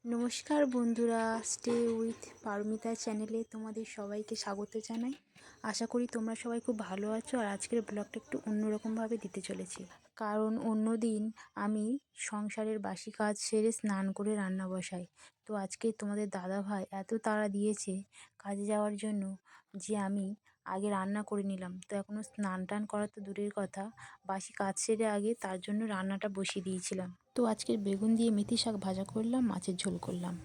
নমস্কার বন্ধুরা, stay with Paromita চ্যানেলে তোমাদের সবাইকে স্বাগত জানাই। আশা করি তোমরা সবাই খুব ভালো আছো। আর আজকের ব্লগটা একটু অন্যরকমভাবে দিতে চলেছি, কারণ অন্য দিন আমি সংসারের বাসি কাজ সেরে স্নান করে রান্না বসাই। তো আজকে তোমাদের দাদাভাই এত তাড়া দিয়েছে কাজে যাওয়ার জন্য যে আমি আগে রান্না করে নিলাম। তো এখনও স্নান টান করা তো দূরের কথা, বাসি কাজ সেরে আগে তার জন্য রান্নাটা বসিয়ে দিয়েছিলাম। তো আজকের বেগুন দিয়ে মেথি শাক ভাজা করলাম, মাছের ঝোল করলাম।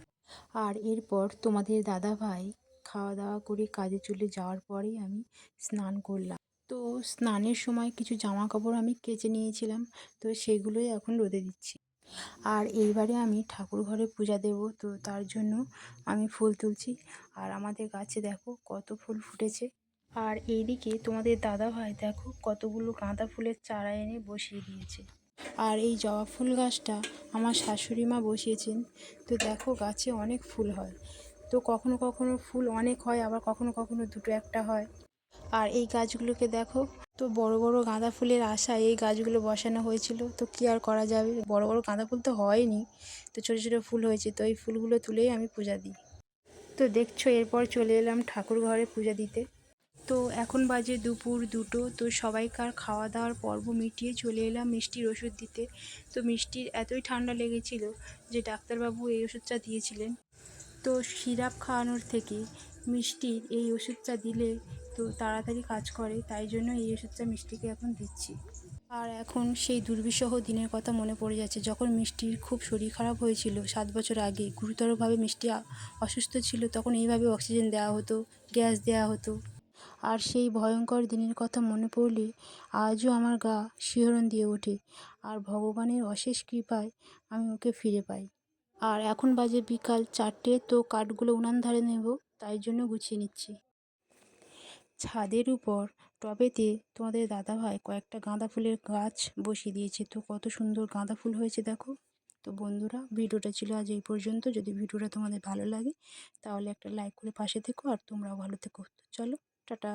আর এরপর তোমাদের দাদাভাই খাওয়া দাওয়া করে কাজে চলে যাওয়ার পরেই আমি স্নান করলাম। তো স্নানের সময় কিছু জামা কাপড় আমি কেচে নিয়েছিলাম, তো সেগুলোই এখন রোদে দিচ্ছি। আর এইবারে আমি ঠাকুর ঘরে পূজা দেব, তো তার জন্য আমি ফুল তুলছি। আর আমাদের গাছে দেখো কত ফুল ফুটেছে। আর এইদিকে তোমাদের দাদাভাই দেখো কতগুলো গাঁদা ফুলের চারা এনে বসিয়ে দিয়েছে। আর এই জবা ফুল গাছটা আমার শাশুড়ি মা বসিয়েছেন। তো দেখো গাছে অনেক ফুল হয়, তো কখনো কখনো ফুল অনেক হয়, আবার কখনো কখনো দুটো একটা হয়। আর এই গাছগুলোকে দেখো, তো বড় বড় গাঁদা ফুলের আশায় এই গাছগুলো বসানো হয়েছিল। তো কী আর করা যাবে, বড় বড় গাঁদা ফুল তো হয়নি, তো ছোটো ছোটো ফুল হয়েছে। তো এই ফুলগুলো তুলেই আমি পূজা দিই। তো দেখছো এরপর চলে এলাম ঠাকুর ঘরে পূজা দিতে। তো এখন বাজে দুপুর 2টো। তো সবাইকার খাওয়া দাওয়ার পর্ব মিটিয়ে চলে এলাম মিষ্টির ওষুধ দিতে। তো মিষ্টির এতই ঠান্ডা লেগেছিল যে ডাক্তারবাবু এই ওষুধটা দিয়েছিলেন। তো সিরাপ খাওয়ানোর থেকে মিষ্টির এই ওষুধটা দিলে তো তাড়াতাড়ি কাজ করে, তাই জন্য এই ওষুধটা মিষ্টিকে এখন দিচ্ছি। আর এখন সেই দুর্বিষহ দিনের কথা মনে পড়ে যাচ্ছে, যখন মিষ্টির খুব শরীর খারাপ হয়েছিল 7 বছর আগে। গুরুতরভাবে মিষ্টি অসুস্থ ছিল, তখন এইভাবে অক্সিজেন দেওয়া হতো, গ্যাস দেওয়া হতো। আর সেই ভয়ঙ্কর দিনের কথা মনে পড়লে আজও আমার গা শিহরণ দিয়ে ওঠে। আর ভগবানের অশেষ কৃপায় আমি ওকে ফিরে পাই। আর এখন বাজে বিকাল 4টে। তো কাঠগুলো উনান ধারে নেব, তাই জন্য গুছিয়ে নিচ্ছি। ছাদের উপর টবেতে তোমাদের দাদাভাই কয়েকটা গাঁদা ফুলের গাছ বসিয়ে দিয়েছে। তো কত সুন্দর গাঁদা ফুল হয়েছে দেখো। তো বন্ধুরা, ভিডিওটা ছিল আজ এই পর্যন্ত। যদি ভিডিওটা তোমাদের ভালো লাগে তাহলে একটা লাইক করে পাশে থেকো, আর তোমরাও ভালো থেকো। তো চলো, টাটা।